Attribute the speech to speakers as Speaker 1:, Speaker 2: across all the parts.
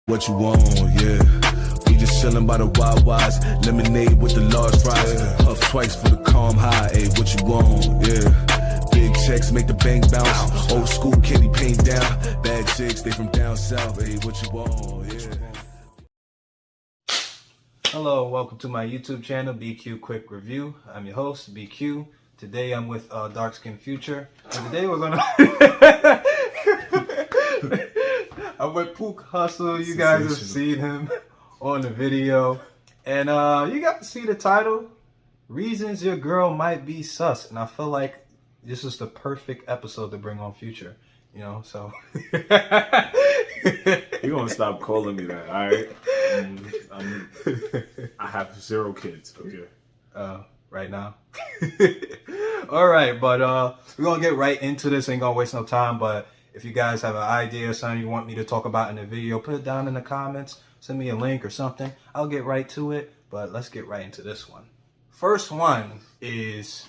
Speaker 1: What you want, yeah. We just chillin' by the Wawas, lemonade with the large fries. Puff twice for the calm high, ayy, what you want, yeah. Big checks make the bank bounce. Old school candy paint down. Bad chicks, they from down south, ayy, what you want, yeah.
Speaker 2: Hello, welcome to my YouTube channel, BQ Quick Review. I'm your host, BQ. Today I'm with Dark Skin Future. And today we're gonna I'm with Pook Hustle. You guys have seen him on the video. And you got to see the title, Reasons Your Girl Might Be Sus. And I feel like this is the perfect episode to bring on Future. You know, so
Speaker 3: You're gonna stop calling me that, alright? I have 0 kids, okay?
Speaker 2: Right now. Alright, but we're gonna get right into this. Ain't gonna waste no time, but if you guys have an idea or something you want me to talk about in the video, put it down in the comments. Send me a link or something. I'll get right to it, but let's get right into this one. First one is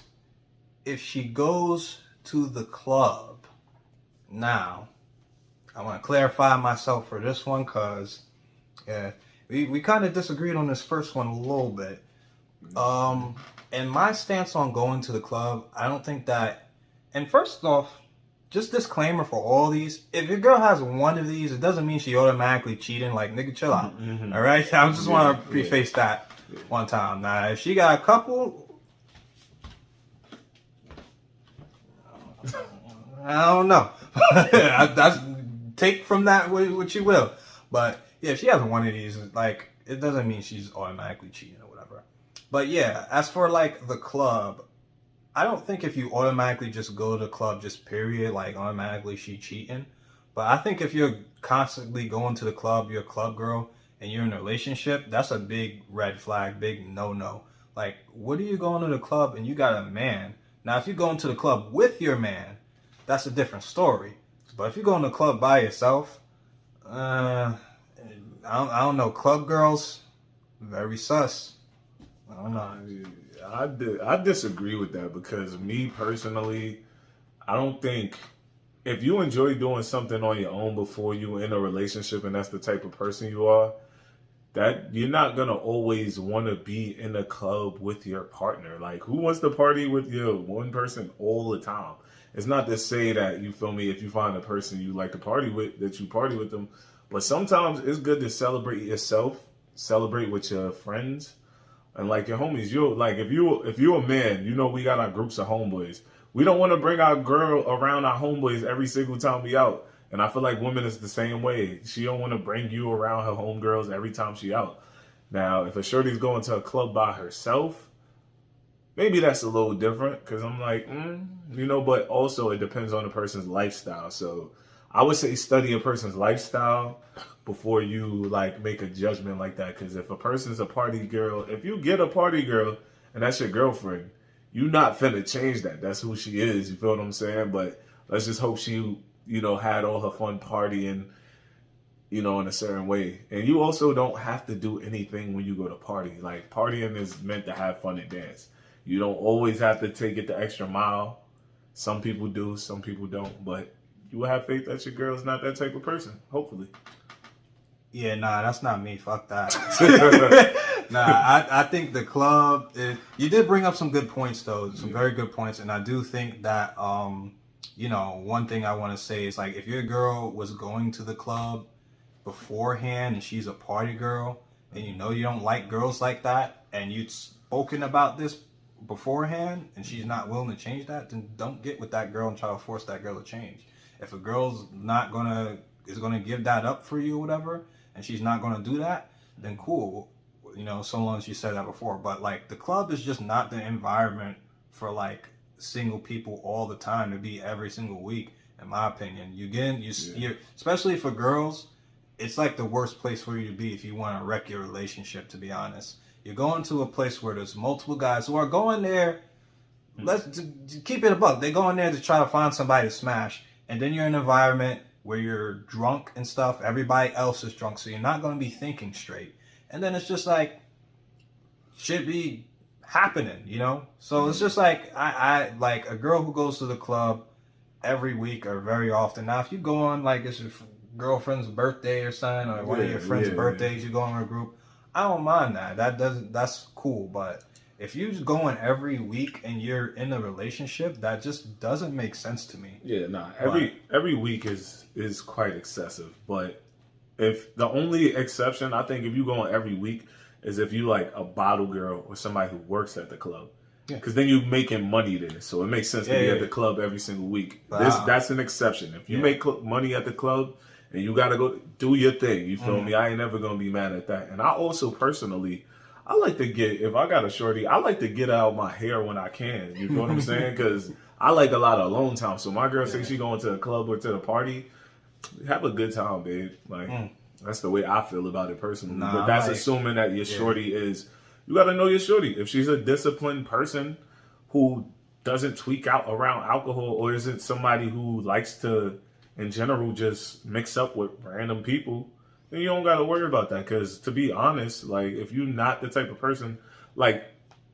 Speaker 2: if she goes to the club. Now, I want to clarify myself for this one because we kind of disagreed on this first one a little bit. And my stance on going to the club, I don't think that, and first off, just disclaimer for all these, if your girl has one of these, it doesn't mean she automatically cheating. Like, nigga, chill out. All right? I just want to preface that one time. Now, if she got a couple, I don't know. That's, take from that what you will. But yeah, if she has one of these, like, it doesn't mean she's automatically cheating or whatever. But yeah, as for like the club, I don't think if you automatically just go to the club, just period, like automatically she cheating. But I think if you're constantly going to the club, you're a club girl, and you're in a relationship, that's a big red flag, big no-no. Like, what are you going to the club and you got a man? Now, if you're going to the club with your man, that's a different story. But if you're going to the club by yourself, I don't know. Club girls, very sus. I don't know.
Speaker 3: I disagree with that because me personally, I don't think if you enjoy doing something on your own before you in a relationship and that's the type of person you are, that you're not gonna always want to be in a club with your partner. Like, who wants to party with your one person all the time? It's not to say that, you feel me, if you find a person you like to party with, that you party with them. But sometimes it's good to celebrate yourself, celebrate with your friends, and like your homies. You're like, if you're a man, you know we got our groups of homeboys. We don't want to bring our girl around our homeboys every single time we out. And I feel like women is the same way. She don't want to bring you around her homegirls every time she out. Now, if a shorty's going to a club by herself, maybe that's a little different because I'm like, you know, but also it depends on the person's lifestyle. So I would say study a person's lifestyle before you like make a judgment like that. Because if a person's a party girl, if you get a party girl and that's your girlfriend, you're not finna change that. That's who she is. You feel what I'm saying? But let's just hope she, you know, had all her fun partying, you know, in a certain way. And you also don't have to do anything when you go to party. Like, partying is meant to have fun and dance. You don't always have to take it the extra mile. Some people do, some people don't. But you will have faith that your girl's not that type of person, hopefully.
Speaker 2: Yeah, nah, that's not me. Fuck that. I think the club, you did bring up some good points, though. Some very good points. And I do think that, you know, one thing I want to say is, like, if your girl was going to the club beforehand and she's a party girl and you know you don't like girls like that and you'd spoken about this beforehand and she's not willing to change that, then don't get with that girl and try to force that girl to change. If a girl's is gonna give that up for you or whatever, and she's not gonna do that, then cool, you know, so long as you said that before. But like, the club is just not the environment for like single people all the time to be every single week, in my opinion. You're especially for girls, it's like the worst place for you to be if you want to wreck your relationship, to be honest. You're going to a place where there's multiple guys who are going there, let's keep it a buck, they go in there to try to find somebody to smash, and then you're in an environment where you're drunk and stuff, everybody else is drunk, so you're not going to be thinking straight. And then it's just like, shit be happening, you know? So it's just like, I like a girl who goes to the club every week or very often. Now, if you go on, like, it's girlfriend's birthday or something, or one of your friends' birthdays, you go in a group. I don't mind that. That's cool. But if you're just going every week and you're in a relationship, that just doesn't make sense to me.
Speaker 3: Yeah, nah. Every week is quite excessive. But if the only exception, I think, if you going every week, is if you like a bottle girl or somebody who works at the club. Because then you're making money there, so it makes sense to be at the club every single week. That's an exception. If you make money at the club and you gotta go do your thing, you feel me? I ain't never gonna be mad at that. And I also personally, I like to get, if I got a shorty, I like to get out my hair when I can. You feel what I'm saying? Because I like a lot of alone time. So my girl says she going to a club or to the party, have a good time, babe. Like that's the way I feel about it personally. But that's assuming that your shorty is. You got to know your shorty. If she's a disciplined person who doesn't tweak out around alcohol, or isn't somebody who likes to, in general, just mix up with random people, then you don't got to worry about that. Because to be honest, like, if you're not the type of person, like,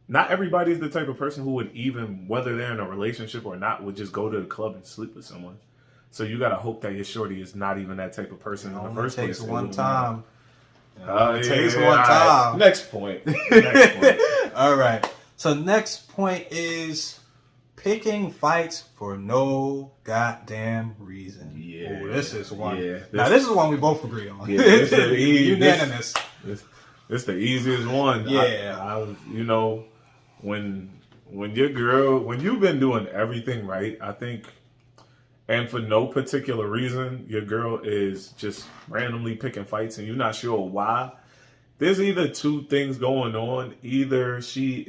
Speaker 3: not everybody's the type of person who would, even whether they're in a relationship or not, would just go to the club and sleep with someone. So you got to hope that your shorty is not even that type of person in the first place.
Speaker 2: It takes one time.
Speaker 3: It takes one time. Next point.
Speaker 2: All right. So next point is picking fights for no goddamn reason.
Speaker 3: Yeah.
Speaker 2: Ooh, this is one.
Speaker 3: Yeah.
Speaker 2: Now this is one we both agree on.
Speaker 3: Yeah, this is
Speaker 2: unanimous.
Speaker 3: This the easiest one.
Speaker 2: Yeah.
Speaker 3: You know, when your girl, when you've been doing everything right, I think. And for no particular reason, your girl is just randomly picking fights and you're not sure why. There's either two things going on. Either she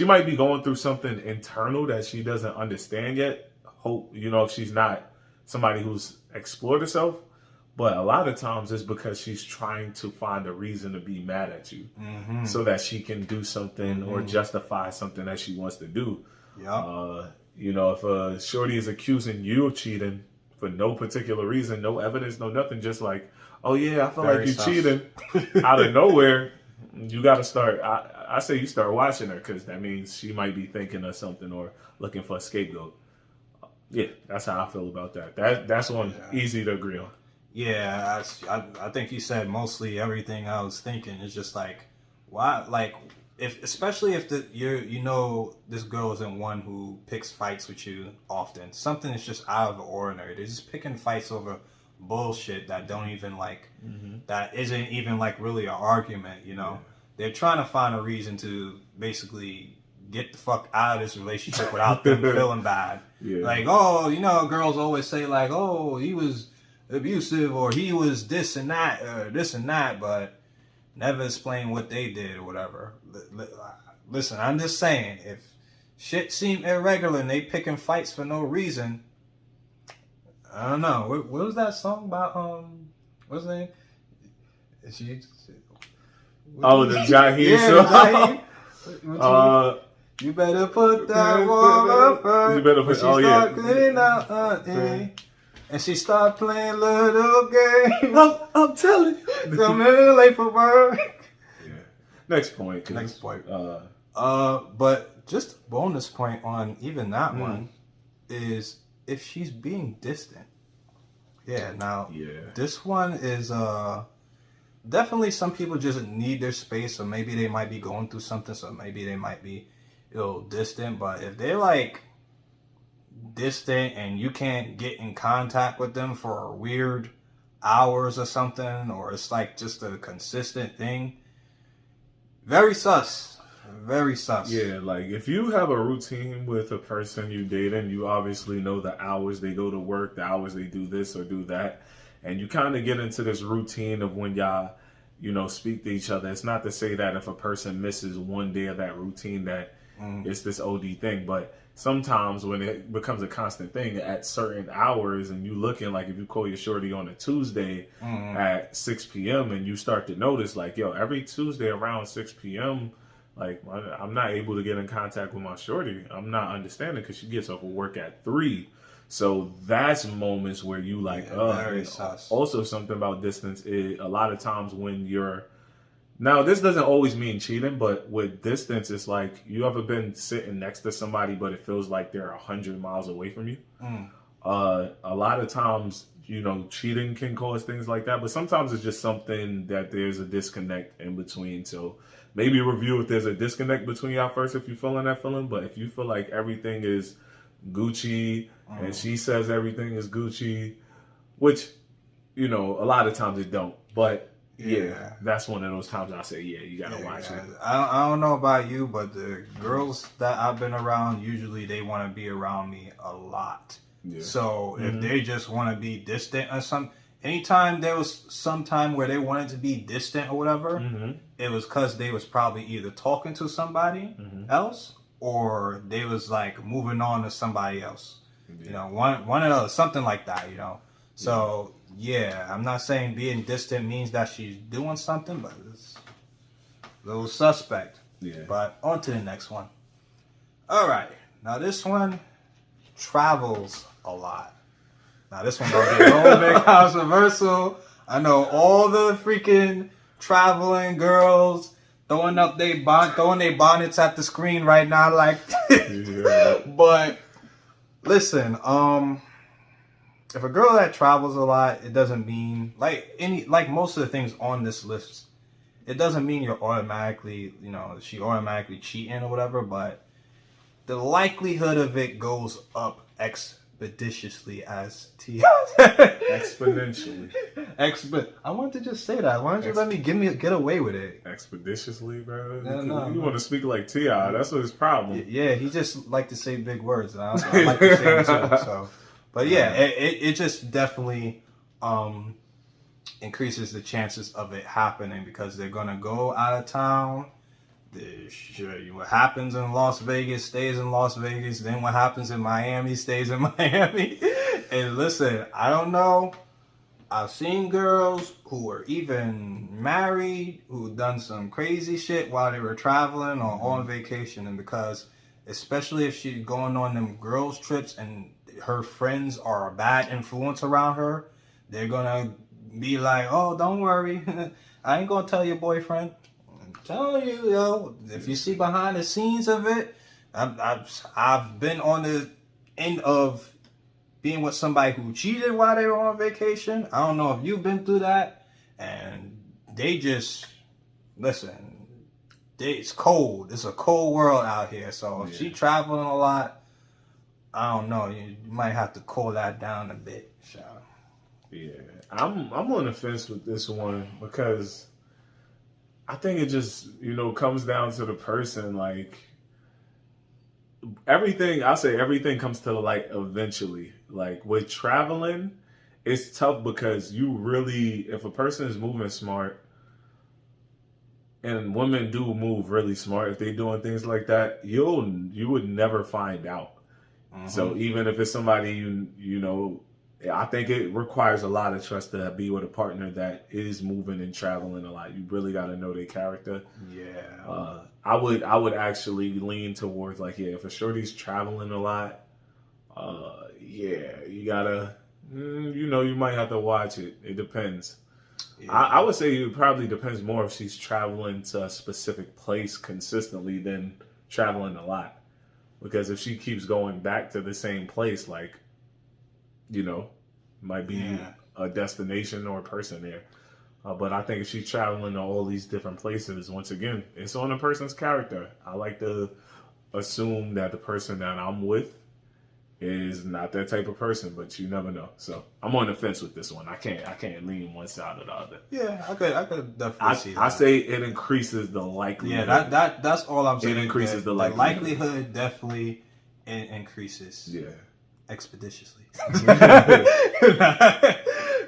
Speaker 3: might be going through something internal that she doesn't understand yet. Hope, if she's not somebody who's explored herself. But a lot of times it's because she's trying to find a reason to be mad at you so that she can do something or justify something that she wants to do.
Speaker 2: Yeah.
Speaker 3: If a shorty is accusing you of cheating for no particular reason, no evidence, no nothing, just like, oh yeah, I feel like you cheating out of nowhere, you got to start, I say you start watching her, because that means she might be thinking of something or looking for a scapegoat. Yeah, that's how I feel about that. That's one easy to agree on.
Speaker 2: Yeah, I think you said mostly everything I was thinking. It's just like, why, like, especially if this girl isn't one who picks fights with you often. Something is just out of the ordinary. They're just picking fights over bullshit that don't even that isn't even really an argument. They're trying to find a reason to basically get the fuck out of this relationship without them feeling bad. Like, girls always say like, oh, he was abusive or he was this and that, but never explain what they did or whatever. Listen, I'm just saying, if shit seem irregular and they picking fights for no reason, I don't know. What was that song about? What's the name?
Speaker 3: The Jaheim song.
Speaker 2: You better put that wall up.
Speaker 3: You better put.
Speaker 2: Cleaning out, and she start playing little game.
Speaker 3: I'm telling you.
Speaker 2: Coming late for work.
Speaker 3: Yeah. Next point.
Speaker 2: But just a bonus point on even that one is if she's being distant. Yeah. Now. Yeah. This one is definitely some people just need their space, or maybe they might be going through something, so maybe they might be a little distant. But if they're like distant and you can't get in contact with them for weird hours or something, or it's like just a consistent thing, very sus. Yeah,
Speaker 3: like if you have a routine with a person you dating, you obviously know the hours they go to work, the hours they do this or do that, and you kind of get into this routine of when y'all speak to each other. It's not to say that if a person misses one day of that routine that it's this OD thing, but sometimes when it becomes a constant thing at certain hours, and you looking like, if you call your shorty on a Tuesday at 6 p.m. and you start to notice like, yo, every Tuesday around 6 p.m., like, I'm not able to get in contact with my shorty. I'm not understanding because she gets off of work at 3. So that's moments where you like, also something about distance is a lot of times when you're, now this doesn't always mean cheating, but with distance, it's like, you ever been sitting next to somebody, but it feels like they're 100 miles away from you? A lot of times cheating can cause things like that, but sometimes it's just something that there's a disconnect in between. So maybe review if there's a disconnect between y'all first if you're feeling that feeling. But if you feel like everything is Gucci and she says everything is Gucci, which, a lot of times it don't. But yeah, that's one of those times I say, you gotta watch it.
Speaker 2: I don't know about you, but the girls that I've been around, usually they want to be around me a lot. Yeah. So if they just want to be distant or anytime there was some time where they wanted to be distant or whatever, it was because they was probably either talking to somebody else or they was like moving on to somebody else. Yeah. One of those, something like that, So yeah, I'm not saying being distant means that she's doing something, but it's a little suspect. Yeah. But on to the next one. All right, now this one travels a lot. Now this one gonna be a little bit controversial. I know all the freaking traveling girls throwing their bonnets at the screen right now, like. But listen, if a girl that travels a lot, it doesn't mean like most of the things on this list. It doesn't mean you're automatically, she automatically cheating or whatever, but the likelihood of it goes up expeditiously as
Speaker 3: exponentially.
Speaker 2: I wanted to just say that. Why don't you let me get away with it?
Speaker 3: Expeditiously, bro.
Speaker 2: No,
Speaker 3: you want to speak like T.I. That's what his problem.
Speaker 2: Yeah, he just like to say big words. I like to say them too. So, but yeah, it just definitely increases the chances of it happening because they're gonna go out of town. What happens in Las Vegas stays in Las Vegas. Then what happens in Miami stays in Miami. And listen, I don't know. I've seen girls who were even married who done some crazy shit while they were traveling or on vacation. And because, especially if she's going on them girls trips and her friends are a bad influence around her, they're gonna be like, oh, don't worry. I ain't gonna tell your boyfriend. Telling you, if you see behind the scenes of it, I've been on the end of being with somebody who cheated while they were on vacation. I don't know if you've been through that, and they just listen. It's cold. It's a cold world out here. So if she traveling a lot, I don't know. You might have to cool that down a bit. So.
Speaker 3: Yeah, I'm on the fence with this one because I think it just, comes down to the person. Like, everything comes to the light eventually. Like, with traveling, it's tough because if a person is moving smart, and women do move really smart, if they're doing things like that, you would never find out. So even if it's somebody I think it requires a lot of trust to be with a partner that is moving and traveling a lot. You really got to know their character. Yeah. I would actually lean towards if a shorty's traveling a lot, you gotta, you might have to watch it. It depends. Yeah. I would say it probably depends more if she's traveling to a specific place consistently than traveling a lot. Because if she keeps going back to the same place, might be a destination or a person there. But I think if she's traveling to all these different places, once again, it's on a person's character. I like to assume that the person that I'm with is not that type of person, but you never know. So I'm on the fence with this one. I can't lean one side or the other.
Speaker 2: Yeah, I could definitely see that.
Speaker 3: I say it increases the likelihood.
Speaker 2: Yeah, that's all I'm saying.
Speaker 3: It increases the likelihood.
Speaker 2: The likelihood definitely increases. Yeah. Expeditiously.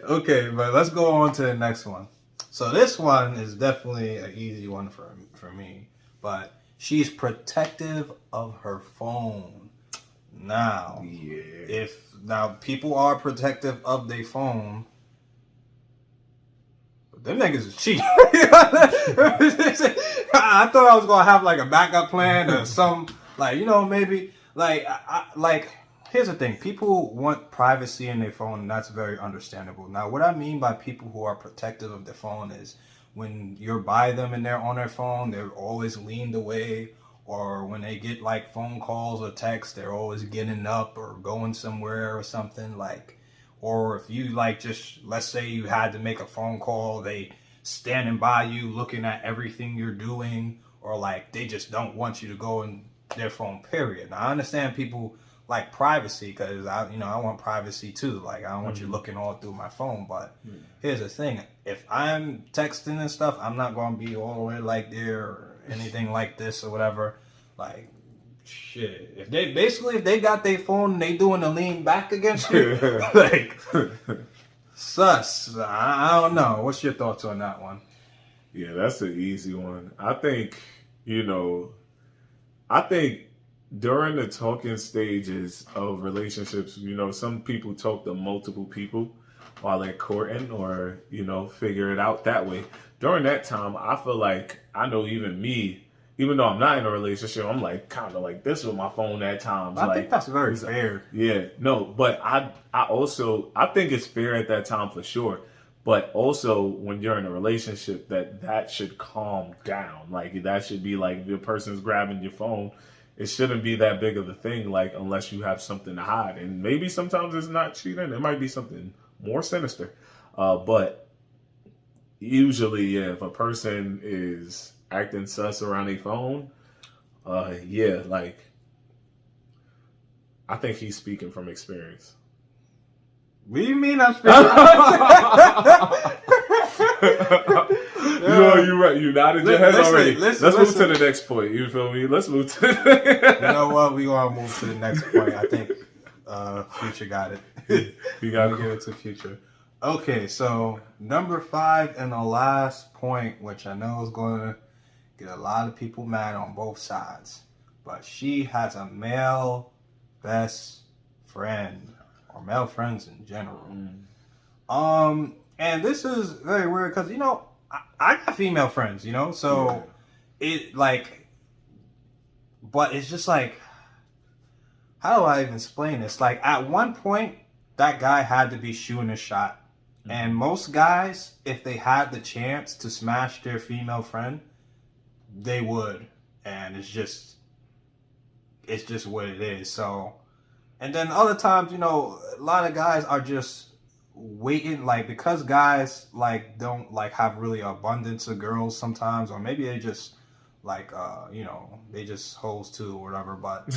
Speaker 2: Okay, but let's go on to the next one. So this one is definitely an easy one for me, but she's protective of her phone. Now, if people are protective of their phone, them niggas is cheap. I thought I was gonna have a backup plan or some maybe here's the thing. People want privacy in their phone, and that's very understandable. Now, what I mean by people who are protective of their phone is when you're by them and they're on their phone, they're always leaned away, or when they get phone calls or texts, they're always getting up or going somewhere or something or if you like just, let's say you had to make a phone call, they standing by you looking at everything you're doing, or like they just don't want you to go in their phone, period. Now I understand people like privacy, because I want privacy too. Like I don't want you looking all through my phone. But here's the thing: if I'm texting and stuff, I'm not gonna be all the way like there or anything like this or whatever. Like shit, if they got their phone and they doing the lean back against you, like sus. I don't know. What's your thoughts on that one?
Speaker 3: Yeah, that's an easy one. I think during the talking stages of relationships, some people talk to multiple people while they're courting, or, figure it out that way. During that time, I feel like, I know even me, even though I'm not in a relationship, I'm like kind of like this with my phone at times.
Speaker 2: I think that's very fair.
Speaker 3: Yeah, no, but I think it's fair at that time for sure. But also, when you're in a relationship, that should calm down. Like, that should be like, if your person's grabbing your phone, it shouldn't be that big of a thing, like, unless you have something to hide. And maybe sometimes it's not cheating. It might be something more sinister. But usually, yeah, if a person is acting sus around a phone, yeah, like, I think he's speaking from experience.
Speaker 2: What do you mean I'm speaking?
Speaker 3: You're right. You nodded your head already. Let's move
Speaker 2: listen.
Speaker 3: to the next point. You feel me? Let's move to
Speaker 2: You know what? We're going to move to the next point. I think Future got it.
Speaker 3: You got to
Speaker 2: give it to Future. Okay, so number 5 and the last point, which I know is going to get a lot of people mad on both sides, but she has a male best friend, or male friends in general. And this is very weird because, I got female friends, so it like, but it's just like, how do I even explain this? Like, at one point, that guy had to be shooting a shot. And most guys, if they had the chance to smash their female friend, they would. And it's just what it is. So, and then other times, a lot of guys are just waiting, like, because guys like don't like have really abundance of girls sometimes, or maybe they just like they just hoes too or whatever, but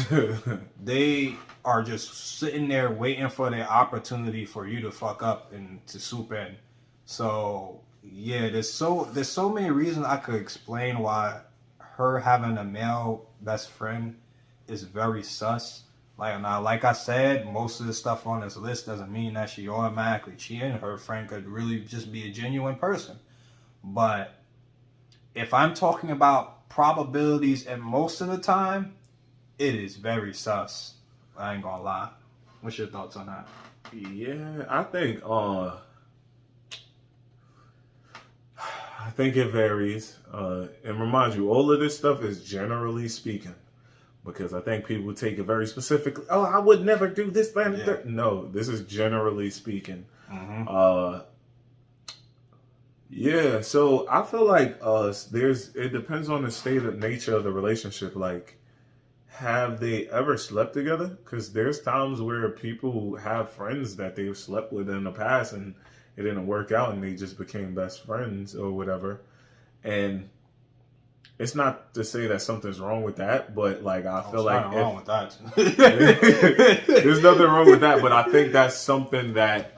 Speaker 2: they are just sitting there waiting for their opportunity for you to fuck up and to swoop in. So yeah, there's so many reasons I could explain why her having a male best friend is very sus. Like I said, most of the stuff on this list doesn't mean that she automatically cheating. Her friend could really just be a genuine person. But if I'm talking about probabilities, and most of the time, it is very sus. I ain't gonna lie. What's your thoughts on that?
Speaker 3: Yeah, I think it varies. And remind you, all of this stuff is generally speaking. Because I think people take it very specifically. Oh, I would never do this, that, and that. No, this is generally speaking. Yeah, so I feel like it depends on the state of nature of the relationship. Like, have they ever slept together? Because there's times where people have friends that they've slept with in the past and it didn't work out and they just became best friends or whatever. And it's not to say that something's wrong with that, but like I feel like
Speaker 2: wrong with that.
Speaker 3: There's nothing wrong with that, but I think that's something that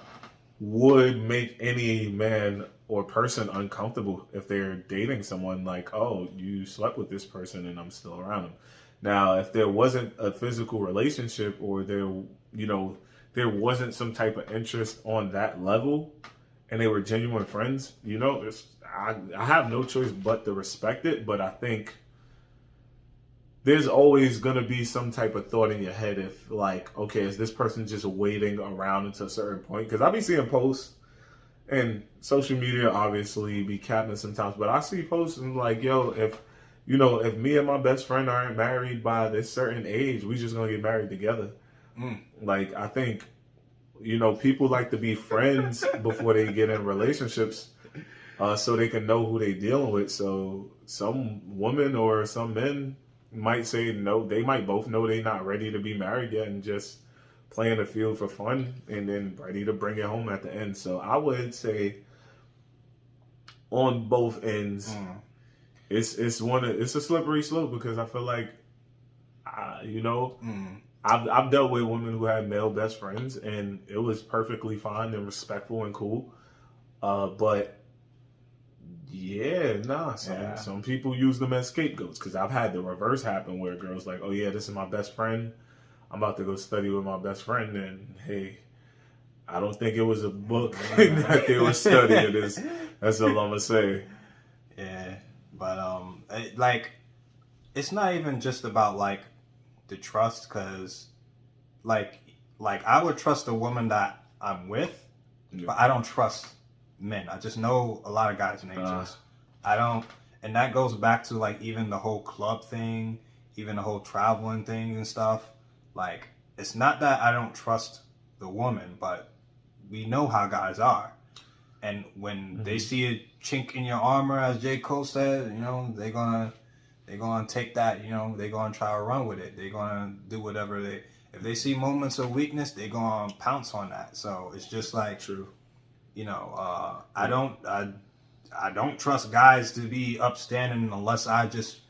Speaker 3: would make any man or person uncomfortable if they're dating someone. Like, oh, you slept with this person and I'm still around him. Now, if there wasn't a physical relationship, or there wasn't some type of interest on that level, and they were genuine friends, I have no choice but to respect it. But I think there's always going to be some type of thought in your head if, like, okay, is this person just waiting around until a certain point? Because I be seeing posts, and social media obviously be capping sometimes, but I see posts and like, yo, if me and my best friend aren't married by this certain age, we just going to get married together. Like, I think, people like to be friends before they get in relationships. So they can know who they dealing with. So some women or some men might say no. They might both know they're not ready to be married yet and just playing the field for fun and then ready to bring it home at the end. So I would say on both ends, it's a slippery slope because I feel like, I've dealt with women who had male best friends and it was perfectly fine and respectful and cool. But some people use them as scapegoats because I've had the reverse happen where a girl's like, oh yeah, this is my best friend. I'm about to go study with my best friend, and hey, I don't think it was a book that they were studying. That's all I'm gonna say.
Speaker 2: Yeah, but it's not even just about like the trust, because like I would trust a woman that I'm with, but I don't trust men. I just know a lot of guys' natures. I don't, and that goes back to like even the whole club thing, even the whole traveling thing and stuff. Like, it's not that I don't trust the woman, but we know how guys are. And when they see a chink in your armor, as J. Cole said, they're gonna take that, they're gonna try to run with it. They're gonna do whatever if they see moments of weakness, they're gonna pounce on that. So it's just like,
Speaker 3: true.
Speaker 2: I don't trust guys to be upstanding unless I just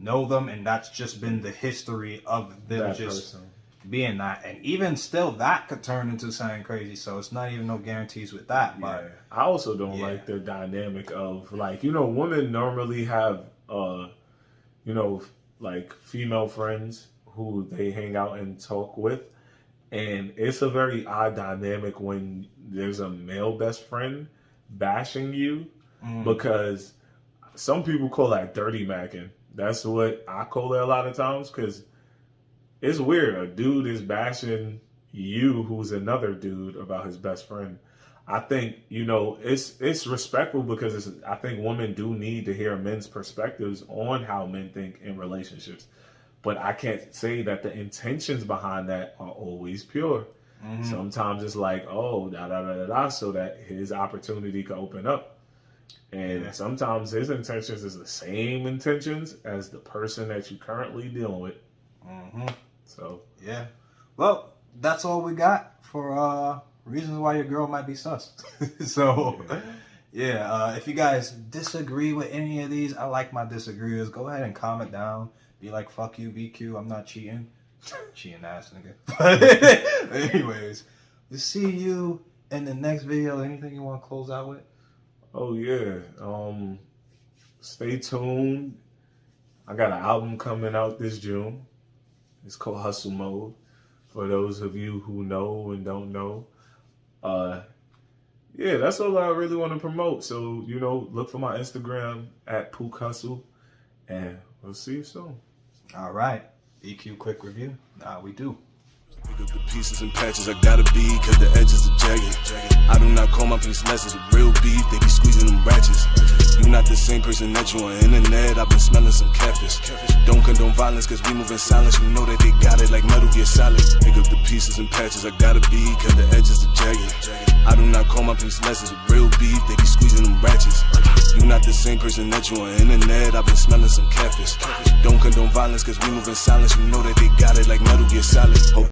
Speaker 2: know them, and that's just been the history of them that just person being that. And even still, that could turn into something crazy. So it's not even no guarantees with that. But
Speaker 3: I also don't like the dynamic of like, women normally have like female friends who they hang out and talk with, and it's a very odd dynamic when there's a male best friend bashing you, because some people call that dirty macking. That's what I call it a lot of times, because it's weird. A dude is bashing you, who's another dude, about his best friend. I think, it's respectful because I think women do need to hear men's perspectives on how men think in relationships. But I can't say that the intentions behind that are always pure. Sometimes it's like, oh, so that his opportunity can open up. And sometimes his intentions is the same intentions as the person that you're currently dealing with. So,
Speaker 2: yeah. Well, that's all we got for reasons why your girl might be sus. So, if you guys disagree with any of these, I like my disagreeers. Go ahead and comment down. Be like, fuck you, BQ. I'm not cheating. Cheating ass nigga. But anyways, we'll see you in the next video. Anything you want to close out with?
Speaker 3: Oh yeah. Stay tuned. I got an album coming out this June. It's called Hustle Mode. For those of you who know and don't know. That's all I really want to promote. So, look for my Instagram at Pook Hustle, and we'll see you soon.
Speaker 2: All right. EQ quick review. We do.
Speaker 1: Pick up the pieces and patches, I gotta be, cause the edges are jagged. I do not call my piece lessons with real beef, they be squeezing them ratchets. You not the same person that you on internet, I've been smelling some catfish. Don't condone violence, cause we move in silence, you know that they got it like Metal Gear Solid. Pick up the pieces and patches, I gotta be, cause the edges are jagged. I do not call my piece lessons with real beef, they be squeezing them ratchets. You not the same person that you on internet, I've been smelling some catfish. Don't condone violence, cause we move in silence, you know that they got it like Metal Gear Solid.